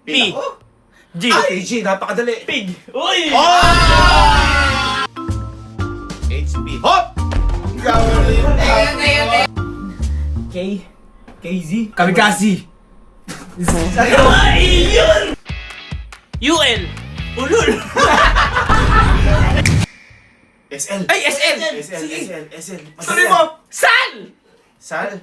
P. G. PG, napakadali. Pig. Uy! HP. Hop! K. KZ. Kamikaze. Ay, yun! UL. Ulul. SL. Ay, SL! SL. Tuloy mo! Sal! Sal.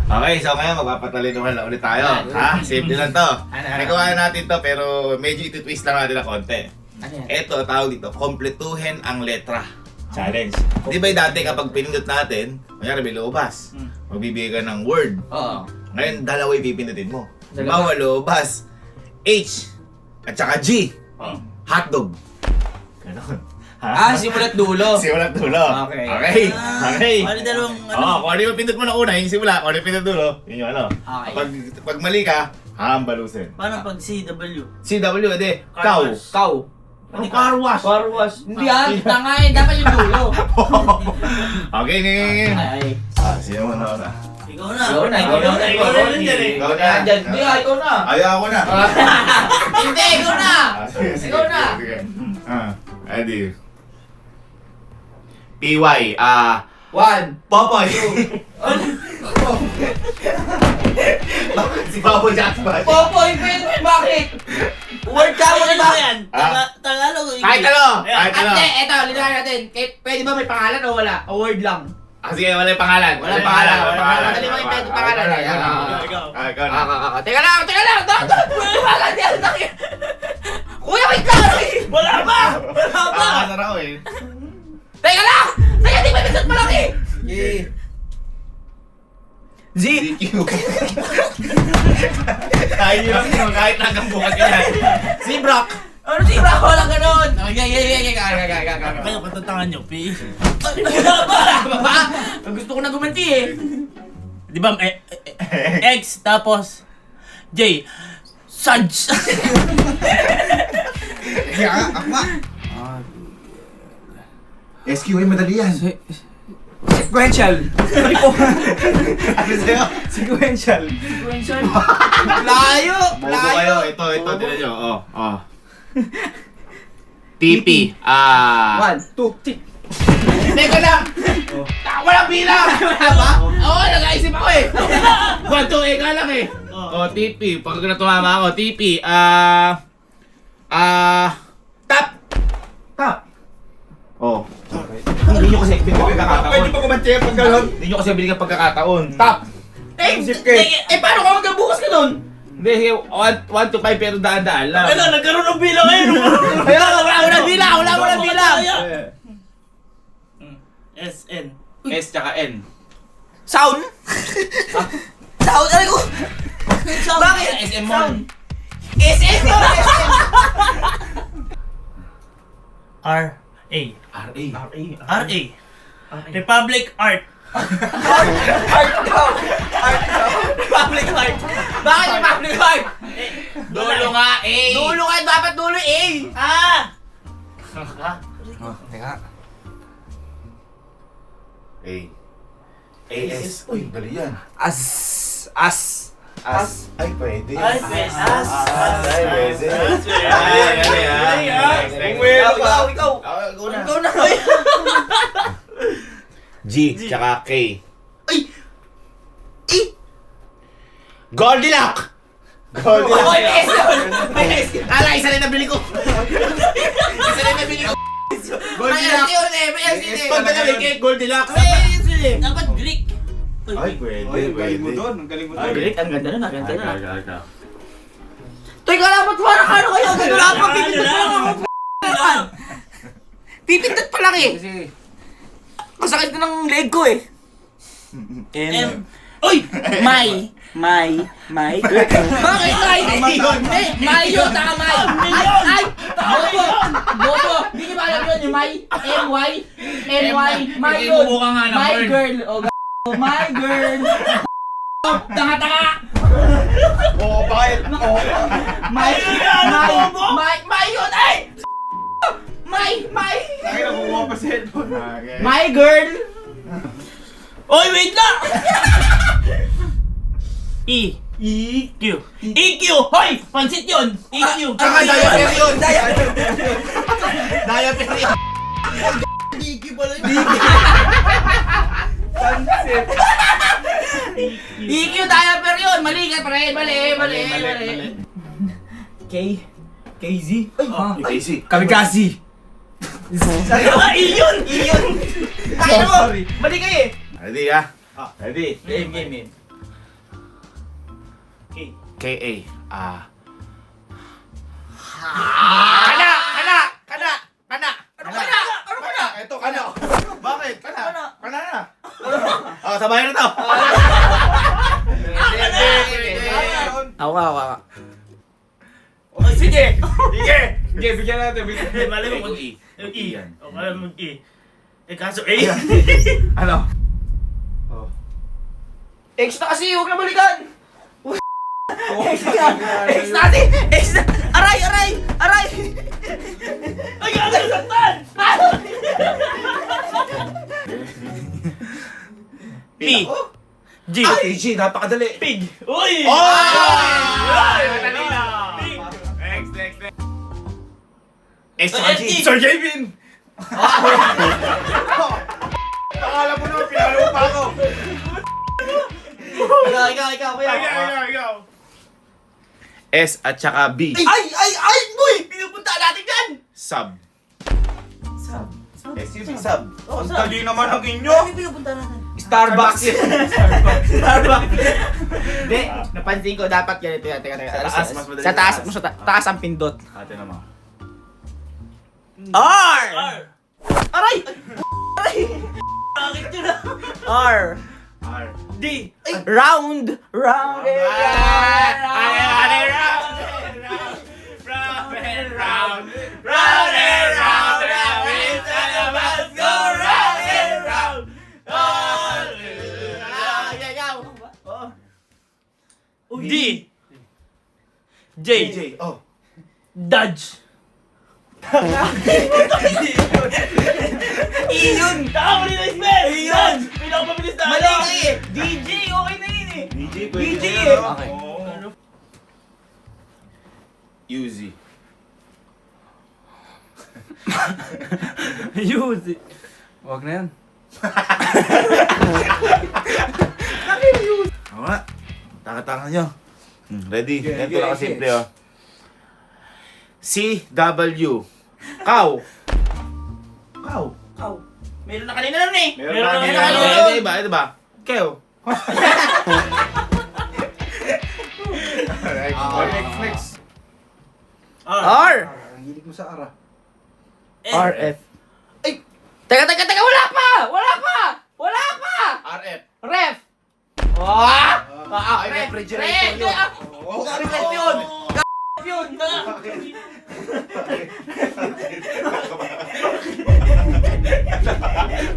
Okay, so ngayon magpapatalinuhan na ulit tayo. Ha? Simple lang to. Nagawa na natin to pero medyo iti-twist lang natin na konti. Ano yan? Ito, tawag dito, kompletuhin ang letra. Challenge. Di ba dati kapag pinindot natin, kunyari may lumabas, magbibigay ka ng word. Oo. Ngayon, dalawa ipipindutin mo. Dalawa. Bawal lumabas. H at saka G. Oh. Hotdog. Ganon. Ha? Simula't dulo. Simulat dulo. Okay. Okay. Okay. Ano dalawang Oo, kung ano yung pindot mo na una, yung simula. Kung ano yung pindot dulo, yun yung ano. Okay. Pag mali ka, hambalusin. Paano pag CW? CW, edi, Car cow. wash. Cow. Ano car wash? Car wash. Hindi yan. Tanga eh. Dapat yung dulo. Okay, ngayon. Ay. Sino mo na una? Ikaw na. Ikaw na. Ikaw na rin dyan eh. Ikaw na. Dyan. Hindi ah. Ikaw na. Ayaw ako na. Hindi. Ikaw na. Sige. Ikaw na. Sige. Edi. PY, One. Popoy. Bakit si Popoy Jackson? Popoy. Bakit? Word ka mo Ano ba? ba yan? Ah. Tagalog o Kahit English? ano. Ayan. Kahit ano. Ate, eto. Linahan natin. Pwede ba may pangalan o wala? O word lang? Sige, wala yung pangalan. Wala pangalan. Wala pangalan. Madali mo yung pwede pangalan. Ikaw na. Ikaw. Ikaw na. Teka lang. Pangalan yan. Kuya, wait lang. Wala pa! Wala pa! Ano raw eh. Teka lang. Teka, di ba bisat malaki? Z. DQ. Kahit hanggang bukas yan. Si Brock. Ano si Brock? Walang ganun. Okay. Kayo, patatangan nyo, P. Wala ba? Gusto ko na gumanti eh. Di ba, X, tapos, J. Suds. Kaya akma. SQA madali yan. Sequential. Ano sa'yo? Sequential. Layo. Bobo kayo. Ito, tinan nyo. Oh. TP. 1, 2, 3. Teka lang! Walang bilang! Wala ba? Oo, nag-aisip ako eh! 1, 2, eka lang eh! Oh, TP. Pag tumama ako, TP. Tap! Oh. Hindi nyo kasi binigyan pagkakataon. Pwede pa kumanti yung pagkalon. Hindi nyo kasi binigyan pagkakataon. Tap! Paano ka magkabukas ka doon? Hindi, 1 to 5 pero daan-daan lang. Ano, nagkaroon ng bilang ngayon. Wala mo na bilang. SN. S tsaka N. Sound? Sound? Ano ko? Bakit? SM Sound. SM yun! RA. RA. Republic Art. Public heart. Bakit yung public heart? Dulo nga, A! Dulo ka, dapat dulo A. Teka. A. AS. Uy, dali yan. As. Ay, pwede. Ay, pwede. Ay, pwede. Ikaw. Ikaw na. G, tsaka K. Ay! Goldilocks! Oy, may S yun! May S yun! Ala, isa rin nabili ko. May S yun eh! May S yun eh! Pag nabili kay Goldilocks. May S yun eh! Dapat Greek. Ay, pwede. Ang galing mo doon. Ang ganda na, ganda na. Ay. Teka lang, ba't parang ano kayo? Ganda lang pa, pipindot pa lang. Pipindot pa lang eh! Masakit na ng leg ko eh. M. Uy! May. Bakit may? May yun, taka may. Ay! Bobo! Hindi niyo ba alam yun, yung may? M-Y? May yun. Bumuka nga ng My word. girl. My girl. Tanga! Oo, bakit? Oo. May yun! Ay! May! Ay, nakukuha pa sa headphone. My girl! Oy, wait lang! E. EQ. EQ! Hoy! Pansit yun! EQ! Tsaka diaper yun! Diaper yun! Diki pala yun! Sunset. EQ diaper yun! Mali ka pre! Mali! KZ? Casey. Kamikaze! Iyon! Kaya mo! Mali ka eh! Ready ka? Ready? Game. K-A. Kana! Ito, kana. Bakit? Kana. Kana na. Sabay na to. Awa. Oh, sige! Sige, bigyan natin. Eh, mali mo E. E. Yan. O, alam mo E. Eh, kaso A. Ano? X na kasi! Huwag na balikan! X natin! X na! Aray! Ay, gagawin saktan! P. G. G, napakadali. Pig. Uy! Ay! Madali na. Pig. Next. S, G. Sir Javin! Pakala mo naman, pinalo pa ako. Ikaw, kuya. Ikaw. S at saka B. Ay! Boy! Pinupunta natin dyan! Sub. SUB sub. Ang dali naman ng inyo. Ano pinupunta natin? Starbucks. Hindi, napansin ko dapat ganito yan. Teka. Sa taas, mas madali Sa taas, sa taas. taas ang pindot. Ate naman. R! R. Aray! Bakit yun ah? R! R. D. Round! D. J. Oh. Dodge. Iyon! Tama rin na spell! Dodge! Pinakamabilis na Mali ka eh! DJ! Okay na yun eh! DJ, DJ pwede eh. na. Okay. Uzi. Use it. Wag na yan. Oo nga. Taka-taka nyo. Ready? Okay, Ganito okay, lang okay. kasimple oh. CW. Cow. Cow. Meron na kanina nun eh! Meron Meron na na kanina. kanina. Ito ba? Kew. Next. R! Ang hilig mo sa ara. RF. Ay! Teka! Wala pa! RF. Ref! Wah! Ay, refrigerator yun. Oo, ref yun! Yun!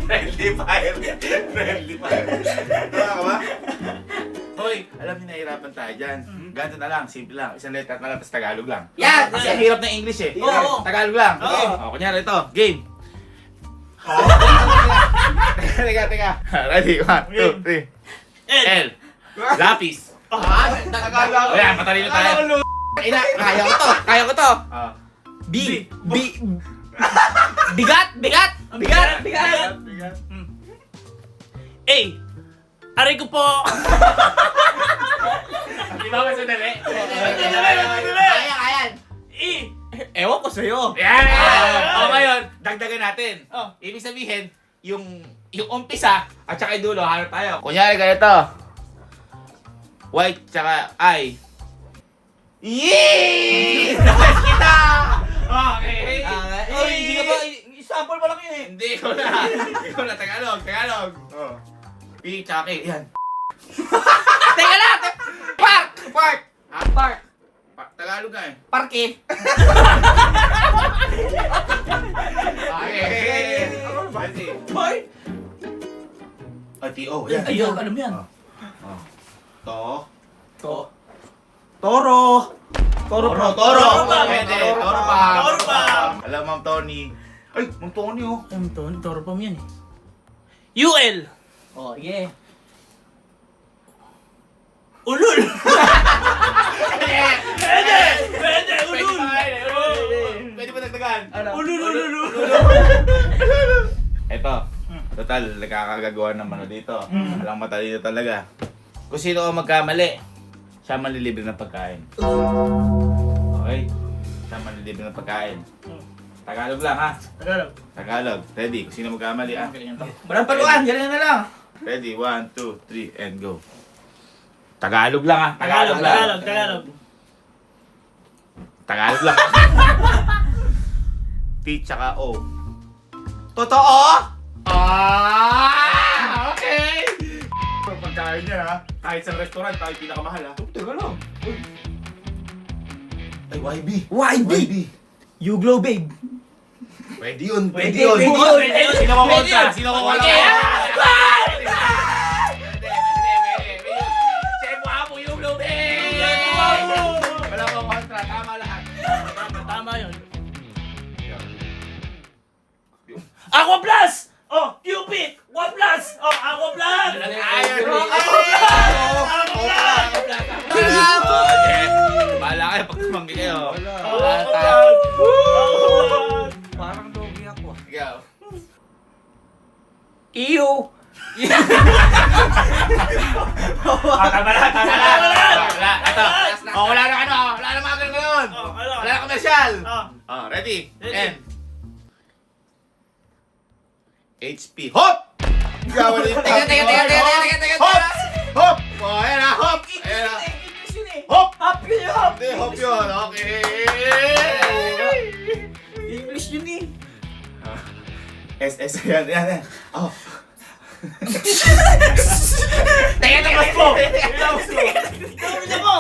Friendly fire. Tama ka ba? Hoy, alam niyo nahihirapan tayo dyan. Ganito na lang, simple lang. Isang letter na lang, tapos Tagalog lang. Yan! Kasi ang hirap ng English eh. Oo. Tagalog lang. Oo. Okay. O, kunyari ito, game. Teka. Ready? 1, 2, 3. L. Lapis. Tagalog! O yan, matalino tayo. Ina, kaya ko to! Ah. B! Bigat! A. Aray ko po! Di ba masadali? Kaya! E. Ewan ko sa'yo! Yan! O ngayon, dagdagan natin. Ibig sabihin, yung umpisa at saka yung dulo, hanap tayo. Kunyari ganito. White tsaka I. Yee! Nakas kita! Okay. Oy, hindi ka ba? Sample pa lang yun eh! Hindi ko na. Tagalog. P tsaka K. Yan. Teka lang! Park! Park! Tagalog ka eh. Parke! Okay. Ready? Boy! T-O. Yan. Ayun, alam mo yan. Toro. Toro Toro. Pwede. Toro pa. Alam, Ma'am Tony. Ay, Ma'am Tony oh. Toro pa mo yan eh. UL. Oh, yeah. Ulul! Pwede! Pwede! Ulul! Pwede ba dagdagan? Ulul! Ulul! Eto, total, nagkakagagawa naman na dito. Walang matalino talaga. Kung sino ang magkamali, siya manlilibre ng pagkain. Okay? Siya manlilibre ng pagkain. Tagalog lang ha? Tagalog. Tagalog. Ready? Kung sino magkamali ha? Walang paluan, galing na lang. Ready? 1, 2, 3, and go. Tagalog lang ha? Tagalog. lang. Tagalog. Tagalog. Tagalog lang. T tsaka O. Totoo? Ah! Okay! Pagkain niya ha, kahit sa restaurant, tayo pinakamahal ha. Teka lang. Ay, YB. YB! You glow, babe. Pwede yun. Pwede yun. Pwede yun. Sino ko Pwede kontra? yun. Sino ko kontra? Okay, Chef Wapo, you glow, babe! Wala ko kontra, tama lahat. Tama yun. Aqua Plus! Oh, Cupid! Aqua Plus! Oh, Aqua Plus! Ayun! Bahala kayo pag tumanggi kayo. Parang logi ako ah. Ikaw. Iyo! Tama na, tama na. Wala, ito. Oh, wala na ano, wala na mga ganun. Wala na komersyal. Oh, ready? Ready. And HP. Hop! Ikaw, wala yung Teka. Hop! Hop! Oh, ayan na, hop! Ayan na. Hop! Hop yun, hop! Hindi, hop yun. Okay. English yun eh. SS, yan. Oh. Teka, Tapos po.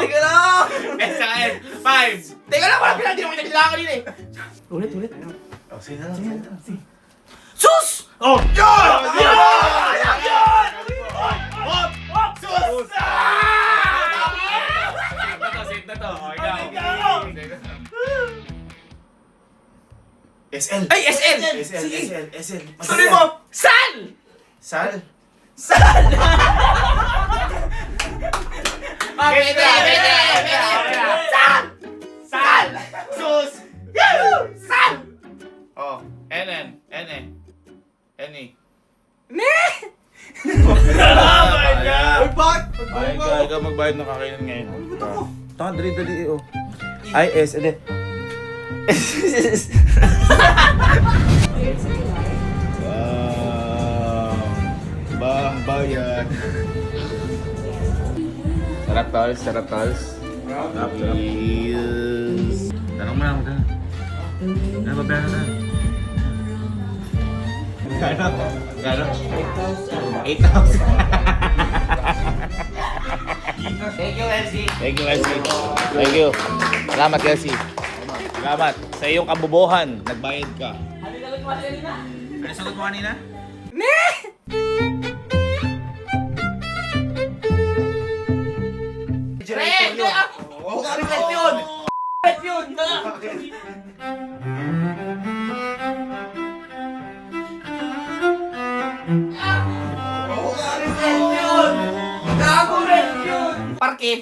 Teka lang! S sa N. 5. Teka lang, wala pinag-di mo kinagila kanina eh. Ulit. Oh, sige na lang. Sus! Oh! Yun! Yun! Hop! Hop! Sus! Save na to. Oh, ikaw. SL. Ay, SL! SL. Tuloy mo! Sal! Sal. Pwede! Sal! Sus! Sal! Oh, NN. Oh my God! Ay, ikaw magbayad ng kakainin ngayon. Taka, dali, oh. Ay, S, edi. Wow. Bang bayad. Sarap tolls. Yes. Tanong mo na, magkano? Ano ba pera na? Gano? 8,000. Thank you, Elsie. Thank you, Elsie. Thank you. Salamat, Elsie. Salamat. Sa iyong kabubuhan, nagbayad ka. Ano sagot mo kanina? Red yun! Red yun! Red yun! Gago red yun! Parke!